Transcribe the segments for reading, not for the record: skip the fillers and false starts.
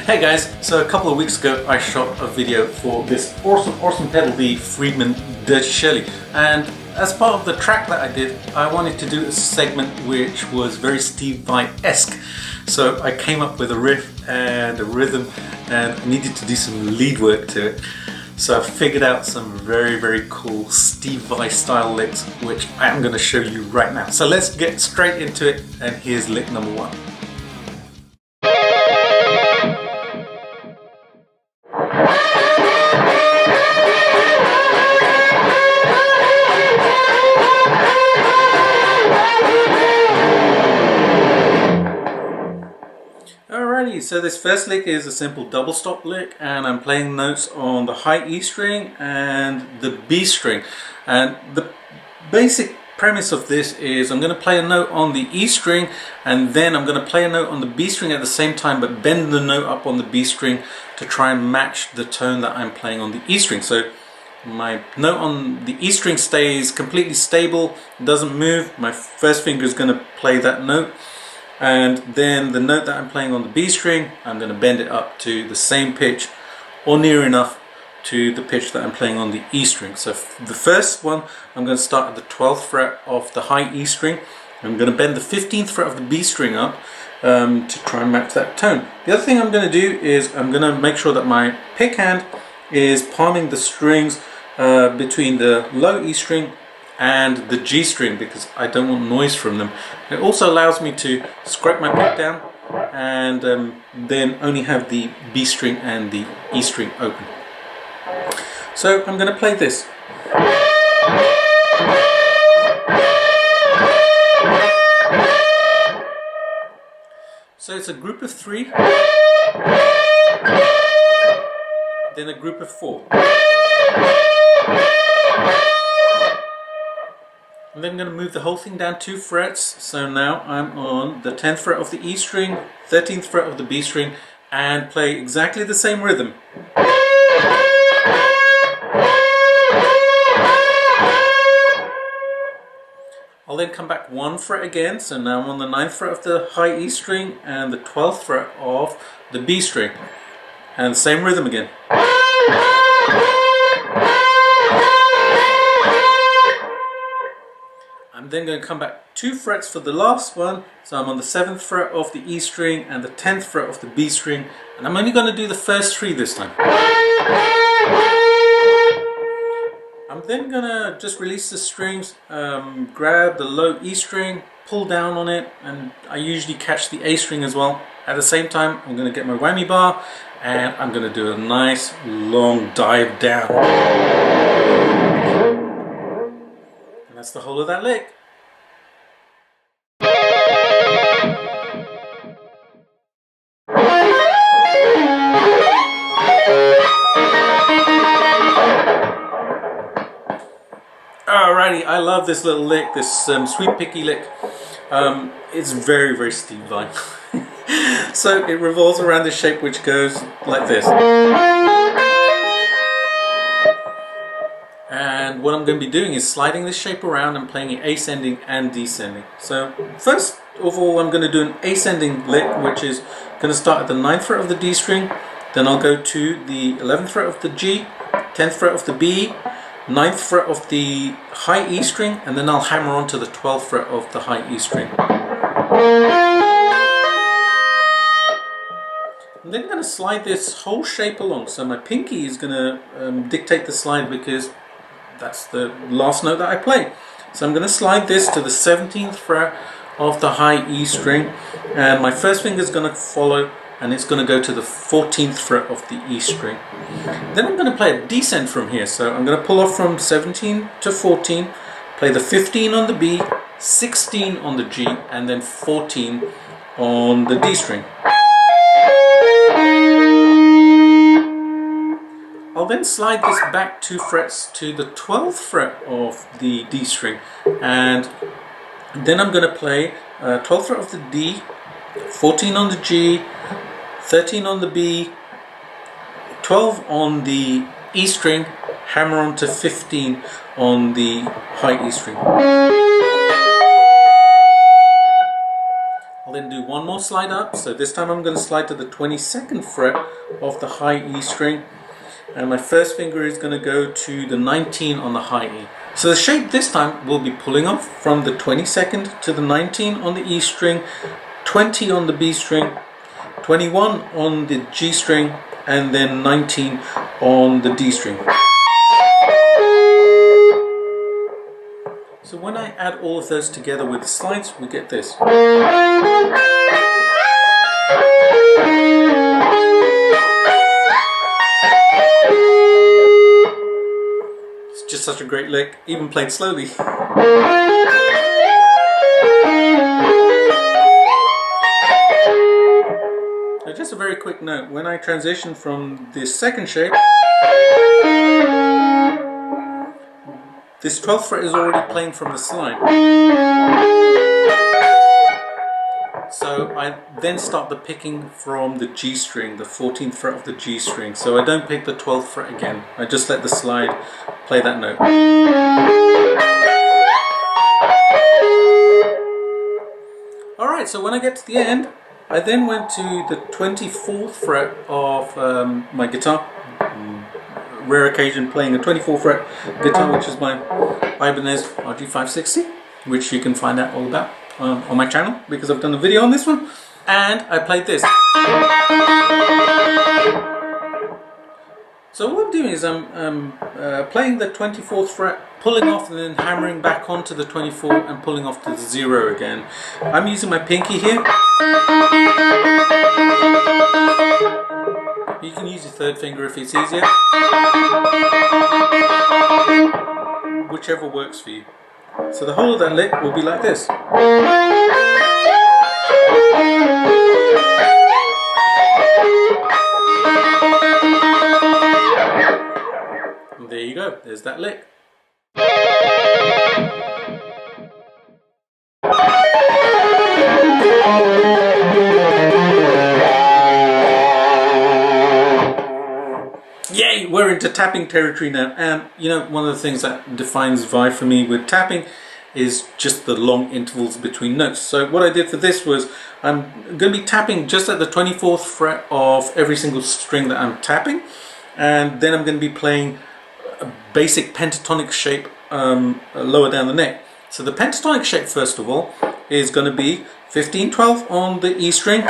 Hey guys, so a couple of weeks ago I shot a video for this awesome pedal, the Friedman Dirty Shirley, and as part of the track that I did, I wanted to do a segment which was very Steve Vai-esque. So I came up with a riff and a rhythm, and I needed to do some lead work to it. So I figured out some very cool Steve Vai style licks, which I am going to show you right now. So let's get straight into it, and here's lick number one. Alrighty, so this first lick is a simple double stop lick, and I'm playing notes on the high E string and the B string. And the basic premise of this is I'm going to play a note on the E string, and then I'm going to play a note on the B string at the same time, but bend the note up on the B string to try and match the tone that I'm playing on the E string. So my note on the E string stays completely stable, doesn't move. My first finger is going to play that note, and then the note that I'm playing on the B string, I'm going to bend it up to the same pitch or near enough to the pitch that I'm playing on the E string. So the first one, I'm going to start at the 12th fret of the high E string. I'm going to bend the 15th fret of the B string up to try and match that tone. The other thing I'm going to do is I'm going to make sure that my pick hand is palming the strings between the low E string and the G string, because I don't want noise from them. It also allows me to scrape my pick down and then only have the B string and the E string open. So I'm going to play this. So it's a group of 3, then a group of 4. And then I'm going to move the whole thing down 2 frets. So now I'm on the 10th fret of the E string, 13th fret of the B string, and play exactly the same rhythm. I'll then come back 1 fret again, so now I'm on the 9th fret of the high E string and the 12th fret of the B string, and same rhythm again. I'm then going to come back 2 frets for the last one, so I'm on the 7th fret of the E string and the 10th fret of the B string, and I'm only going to do the first 3 this time. I'm then going to just release the strings, grab the low E string, pull down on it, and I usually catch the A string as well. At the same time, I'm going to get my whammy bar, and I'm going to do a nice long dive down. And that's the whole of that lick. Alrighty, I love this little lick, this sweet picky lick. It's very Steve Vai. So it revolves around this shape which goes like this. And what I'm going to be doing is sliding this shape around and playing it ascending and descending. So first of all, I'm going to do an ascending lick, which is going to start at the 9th fret of the D string, then I'll go to the 11th fret of the G, 10th fret of the B, 9th fret of the high E string, and then I'll hammer on to the 12th fret of the high E string. I'm then going to slide this whole shape along, so my pinky is going to dictate the slide because that's the last note that I play. So I'm going to slide this to the 17th fret of the high E string, and my first finger is going to follow, and it's going to go to the 14th fret of the E string. Then I'm going to play a descent from here, so I'm going to pull off from 17 to 14, play the 15 on the B, 16 on the G, and then 14 on the D string. I'll then slide this back 2 frets to the 12th fret of the D string, and then I'm going to play 12th fret of the D, 14 on the G, 13 on the B, 12 on the E string, hammer on to 15 on the high E string. I'll then do one more slide up. So this time I'm going to slide to the 22nd fret of the high E string, and my first finger is going to go to the 19 on the high E. So the shape this time will be pulling off from the 22nd to the 19 on the E string, 20 on the B string, 21 on the G string, and then 19 on the D string. So when I add all of those together with the slides, we get this. It's just such a great lick, even played slowly. So just a very quick note, when I transition from this second shape, this 12th fret is already playing from the slide. So I then start the picking from the G string, the 14th fret of the G string. So I don't pick the 12th fret again. I just let the slide play that note. Alright, so when I get to the end, I then went to the 24th fret of my guitar. Rare occasion playing a 24th fret guitar, which is my Ibanez RG560, which you can find out all about on my channel because I've done a video on this one. And I played this. So what I'm doing is I'm playing the 24th fret, pulling off and then hammering back onto the 24 and pulling off to the 0 again. I'm using my pinky here. You can use your third finger if it's easier. Whichever works for you. So the whole of that lick will be like this. And there you go, there's that lick. Yay, we're into tapping territory now. And you know, one of the things that defines vibe for me with tapping is just the long intervals between notes. So what I did for this was I'm going to be tapping just at the 24th fret of every single string that I'm tapping, and then I'm going to be playing a basic pentatonic shape lower down the neck. So the pentatonic shape, first of all, is going to be 15-12 on the E string,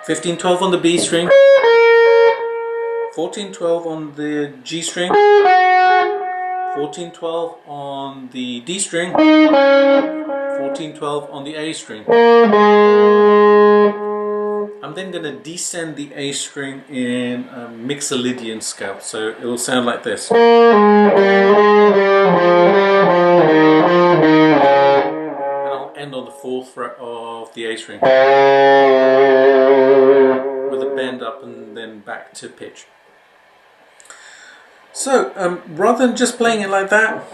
15-12 on the B string, 14-12 on the G string, 14-12 on the D string, 14-12 on the A string. I'm then going to descend the A string in a Mixolydian scale, so it will sound like this. And I'll end on the 4th fret of the A string with a bend up and then back to pitch. So, rather than just playing it like that,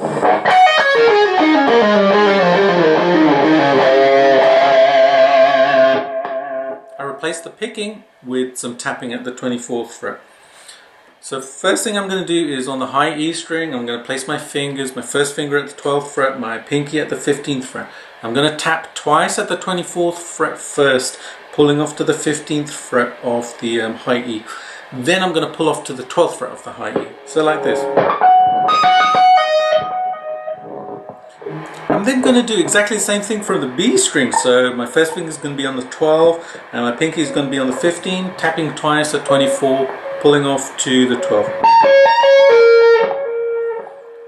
I replace the picking with some tapping at the 24th fret. So first thing I'm going to do is on the high E string, I'm going to place my fingers, my first finger at the 12th fret, my pinky at the 15th fret. I'm going to tap twice at the 24th fret first, pulling off to the 15th fret of the high E. Then I'm going to pull off to the 12th fret of the high E. So like this. I'm then going to do exactly the same thing for the B string. So my first finger is going to be on the 12 and my pinky is going to be on the 15, tapping twice at 24, pulling off to the 12.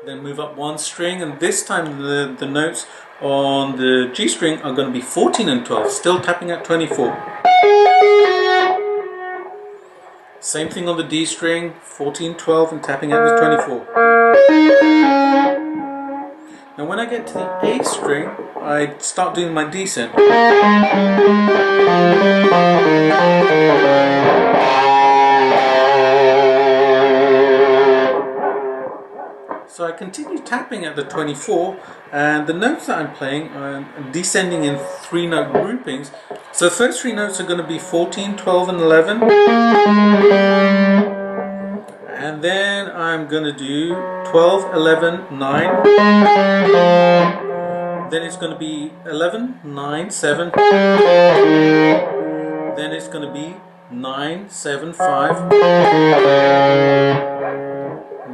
Then move up one string, and this time the notes on the G string are going to be 14 and 12, still tapping at 24. Same thing on the D string, 14, 12 and tapping at the 24. Now when I get to the A string, I start doing my descent. So I continue tapping at the 24, and the notes that I'm playing, I'm descending in 3-note groupings. So the first 3 notes are going to be 14, 12 and 11. And then I'm going to do 12, 11, 9. then it's going to be 11, 9, 7, then it's going to be 9, 7, 5,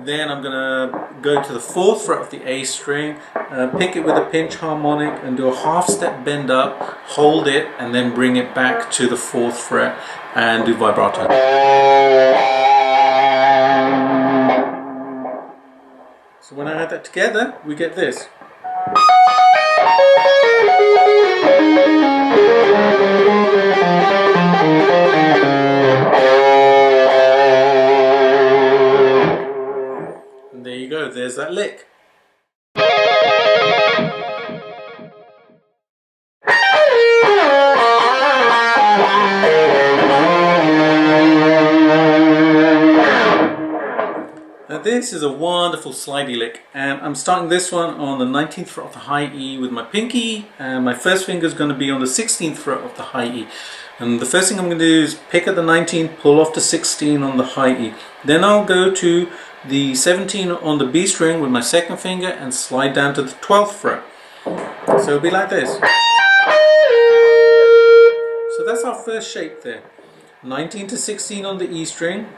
then I'm going to go to the 4th fret of the A string, pick it with a pinch harmonic and do a half step bend up, hold it and then bring it back to the 4th fret and do vibrato. So when I add that together, we get this. And there you go, there's that lick. Now this is a wonderful slidey lick, and I'm starting this one on the 19th fret of the high E with my pinky, and my first finger is going to be on the 16th fret of the high E. And the first thing I'm going to do is pick at the 19, pull off to 16 on the high E. Then I'll go to the 17 on the B string with my second finger and slide down to the 12th fret. So it'll be like this. So that's our first shape there. 19 to 16 on the E string,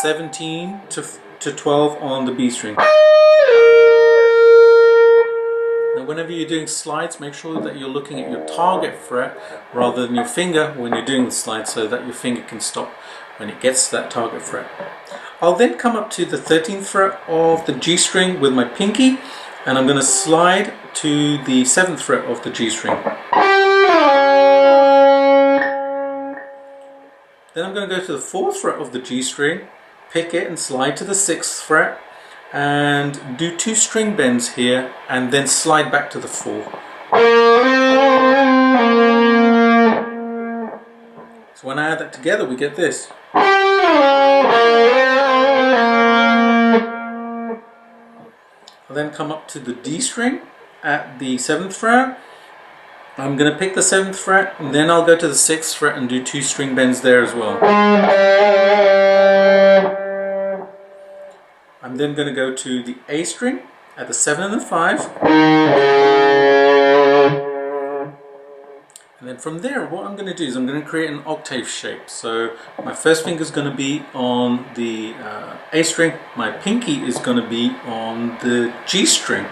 17 to 12 on the B string. Now whenever you're doing slides, make sure that you're looking at your target fret rather than your finger when you're doing the slide, so that your finger can stop when it gets to that target fret. I'll then come up to the 13th fret of the G string with my pinky, and I'm going to slide to the 7th fret of the G string. Then I'm going to go to the 4th fret of the G string, pick it and slide to the 6th fret and do 2 string bends here and then slide back to the 4. So when I add that together we get this. I'll then come up to the D string at the 7th fret. I'm going to pick the 7th fret and then I'll go to the 6th fret and do 2 string bends there as well. I'm then going to go to the A string at the 7 and the 5. And then from there what I'm going to do is I'm going to create an octave shape. So my first finger is going to be on the A string, my pinky is going to be on the G string.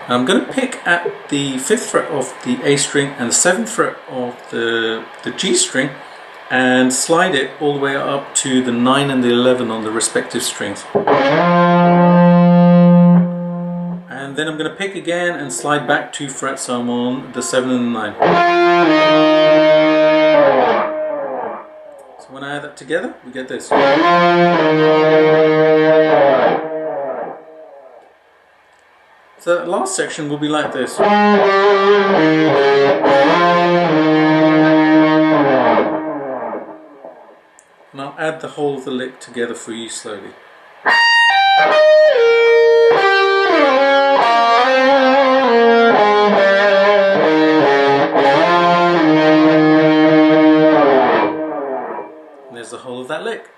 I'm going to pick at the 5th fret of the A string and the 7th fret of the G string and slide it all the way up to the 9 and the 11 on the respective strings. And then I'm going to pick again and slide back 2 frets, so I'm on the 7 and the 9. So when I add that together, we get this. So that last section will be like this. And I'll add the whole of the lick together for you slowly. And there's the whole of that lick.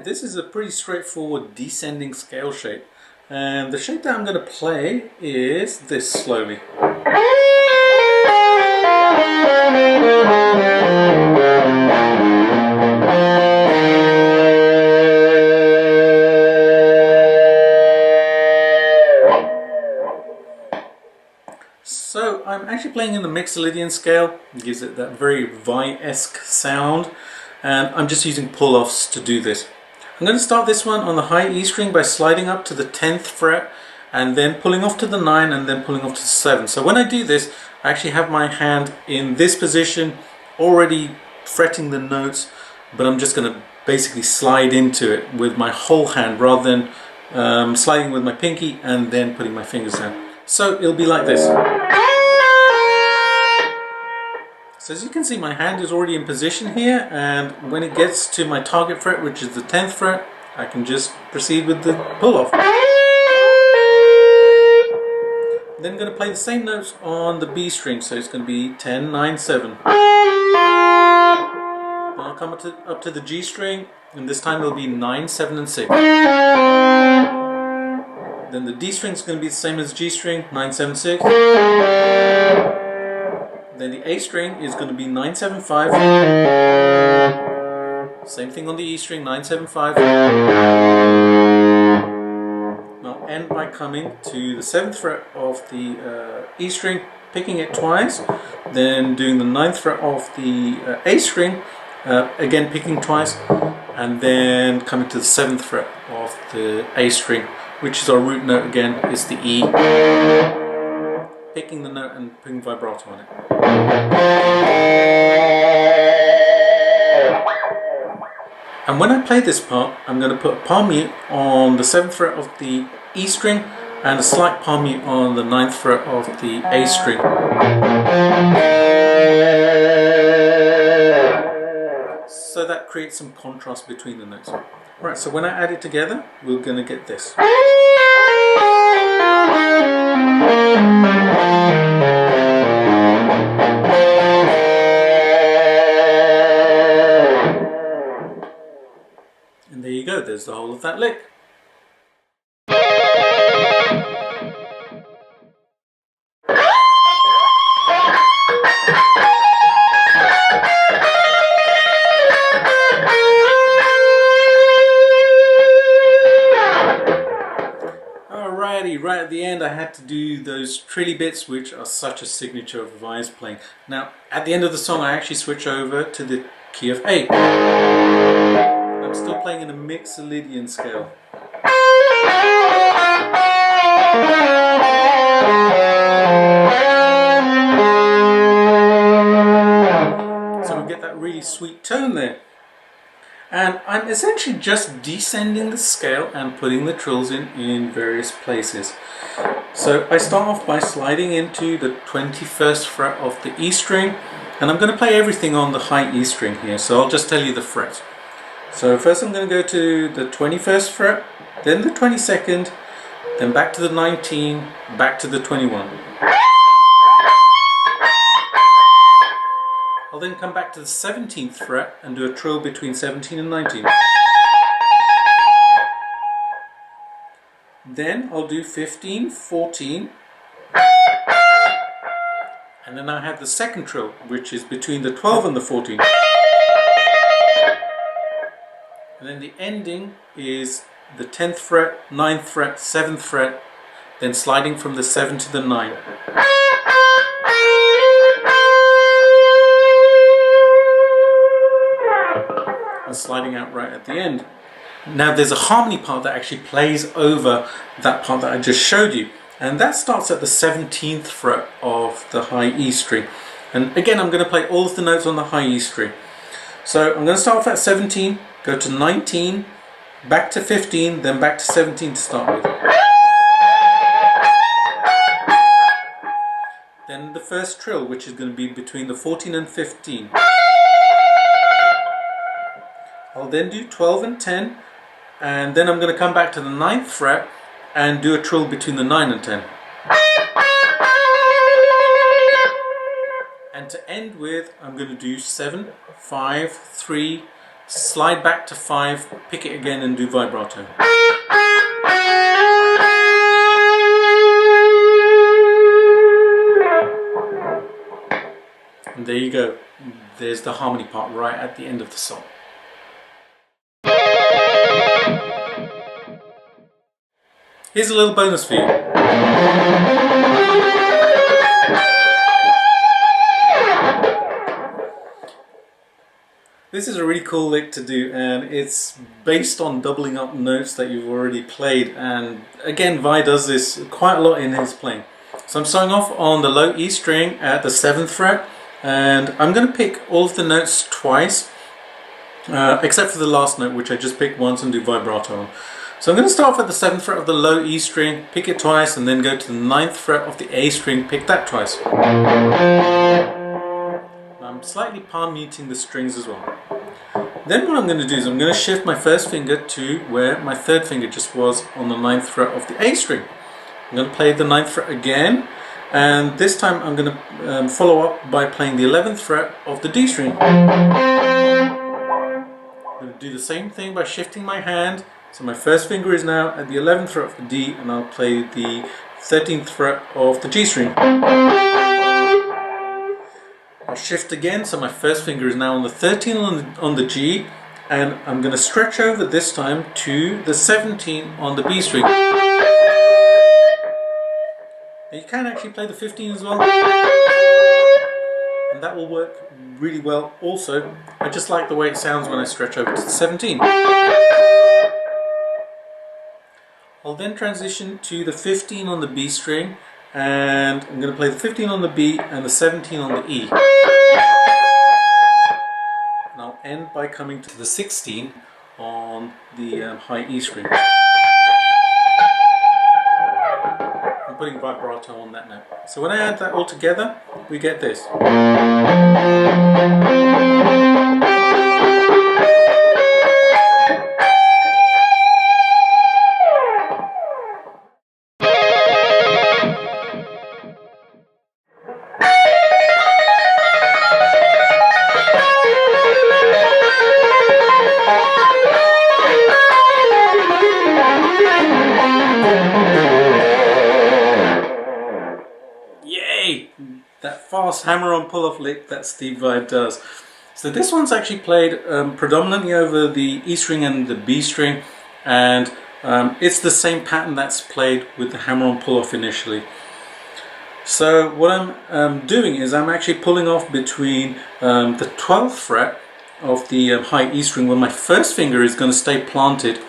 This is a pretty straightforward descending scale shape, and the shape that I'm going to play is this slowly. So I'm actually playing in the Mixolydian scale. It gives it that very Vi-esque sound, and I'm just using pull-offs to do this. I'm going to start this one on the high E string by sliding up to the 10th fret and then pulling off to the 9 and then pulling off to the 7. So when I do this, I actually have my hand in this position already fretting the notes, but I'm just going to basically slide into it with my whole hand rather than sliding with my pinky and then putting my fingers down. So it'll be like this. So as you can see, my hand is already in position here, and when it gets to my target fret, which is the 10th fret, I can just proceed with the pull-off. Then then going to play the same notes on the B string, so it's going to be 10, 9, 7. Then I'll come up to the G string, and this time it'll be 9, 7 and 6. Then the D string is going to be the same as G string, 9, 7, 6. Then the A string is going to be 9, 7, 5. Same thing on the E string, 9, 7, 5. I'll end by coming to the 7th fret of the E string, picking it twice, then doing the 9th fret of the A string, again picking twice, and then coming to the 7th fret of the A string, which is our root note again, is the E, picking the note and putting vibrato on it. And when I play this part, I'm going to put a palm mute on the 7th fret of the E string and a slight palm mute on the 9th fret of the A string. So that creates some contrast between the notes. Right, so when I add it together, we're going to get this. And there you go, there's the whole of that lick. Alrighty, right at the end I had to do those trilly bits, which are such a signature of Vi's playing. Now, at the end of the song I actually switch over to the key of A. I'm still playing in a Mixolydian scale. So we get that really sweet tone there. And I'm essentially just descending the scale and putting the trills in various places. So I start off by sliding into the 21st fret of the E string, and I'm going to play everything on the high E string here, so I'll just tell you the frets. So first I'm going to go to the 21st fret, then the 22nd, then back to the 19, back to the 21. I'll then come back to the 17th fret and do a trill between 17 and 19. Then I'll do 15, 14, and then I have the second trill, which is between the 12 and the 14. And then the ending is the 10th fret, 9th fret, 7th fret, then sliding from the 7 to the 9. And sliding out right at the end. Now there's a harmony part that actually plays over that part that I just showed you, and that starts at the 17th fret of the high E string. And again, I'm going to play all of the notes on the high E string. So I'm going to start off at 17, go to 19, back to 15, then back to 17 to start with. Then the first trill, which is going to be between the 14 and 15. I'll then do 12 and 10, and then I'm going to come back to the 9th fret and do a trill between the 9 and 10. And to end with, I'm going to do 7, 5, 3, slide back to 5, pick it again and do vibrato. And there you go. There's the harmony part right at the end of the song. Here's a little bonus for you. This is a really cool lick to do, and it's based on doubling up notes that you've already played, and again Vi does this quite a lot in his playing. So I'm starting off on the low E string at the 7th fret, and I'm going to pick all of the notes twice, except for the last note, which I just picked once and do vibrato on. So I'm going to start off at the 7th fret of the low E string, pick it twice, and then go to the 9th fret of the A string, pick that twice. I'm slightly palm muting the strings as well. Then what I'm going to do is I'm going to shift my first finger to where my 3rd finger just was on the 9th fret of the A string. I'm going to play the 9th fret again, And this time I'm going to follow up by playing the 11th fret of the D string. I'm going to do the same thing by shifting my hand. So my first finger is now at the 11th fret of the D, and I'll play the 13th fret of the G string. I'll shift again, so my first finger is now on the 13th on the G, and I'm going to stretch over this time to the 17 on the B string. Now you can actually play the 15 as well, and that will work really well also. I just like the way it sounds when I stretch over to the 17. I'll then transition to the 15 on the B string, and I'm going to play the 15 on the B and the 17 on the E. And I'll end by coming to the 16 on the high E string. I'm putting vibrato on that note. So when I add that all together, we get this. That fast hammer-on pull-off lick that Steve Vai does. So this one's actually played predominantly over the E string and the B string, and it's the same pattern that's played with the hammer-on pull-off initially. So what I'm doing is I'm actually pulling off between the 12th fret of the high E string, where my first finger is going to stay planted,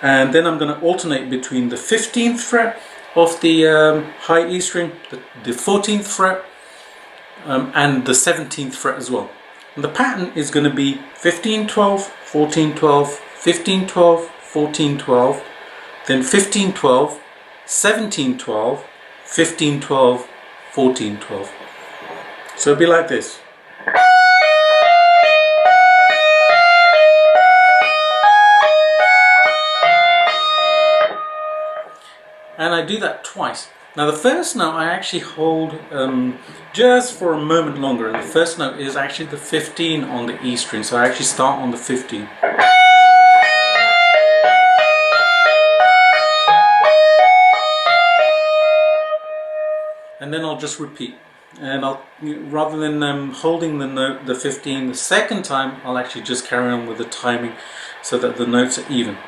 and then I'm going to alternate between the 15th fret of the high E string, the 14th fret, and the 17th fret as well. And the pattern is going to be 15 12 14 12 15 12 14 12, then 15 12 17 12 15 12 14 12. So it'll be like this. And I do that twice. Now the first note I actually hold just for a moment longer, and the first note is actually the 15 on the E string, so I actually start on the 15. And then I'll just repeat, and I'll, rather than holding the note, the 15 the second time, I'll actually just carry on with the timing so that the notes are even.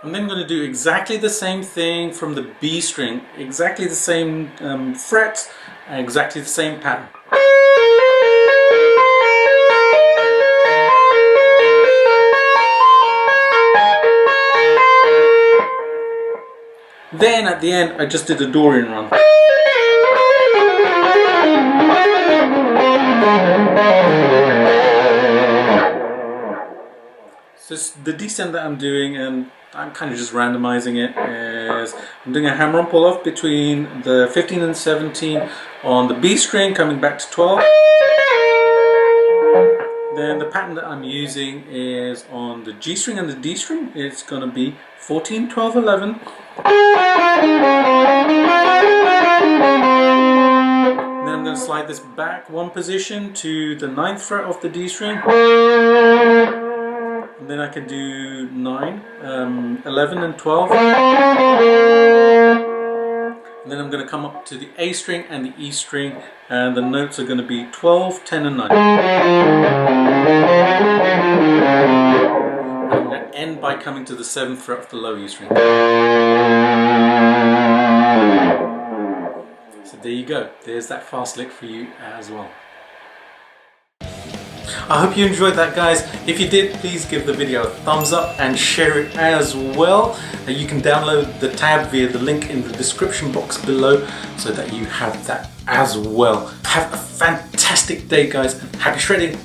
I'm then going to do exactly the same thing from the B string, exactly the same frets, exactly the same pattern. Then at the end I just did a Dorian run. So the descent that I'm doing, and I'm kind of just randomizing it, is I'm doing a hammer-on pull-off between the 15 and 17 on the B string, coming back to 12. Then the pattern that I'm using is on the G string and the D string. It's going to be 14, 12, 11. And then I'm going to slide this back one position to the 9th fret of the D string. And then I can do 9, 11 and 12. And then I'm going to come up to the A string and the E string, and the notes are going to be 12, 10 and 9. And I'm going to end by coming to the 7th fret of the low E string. So there you go, there's that fast lick for you as well. I hope you enjoyed that, guys. If you did, please give the video a thumbs up and share it as well. You can download the tab via the link in the description box below so that you have that as well. Have a fantastic day, guys. Happy shredding.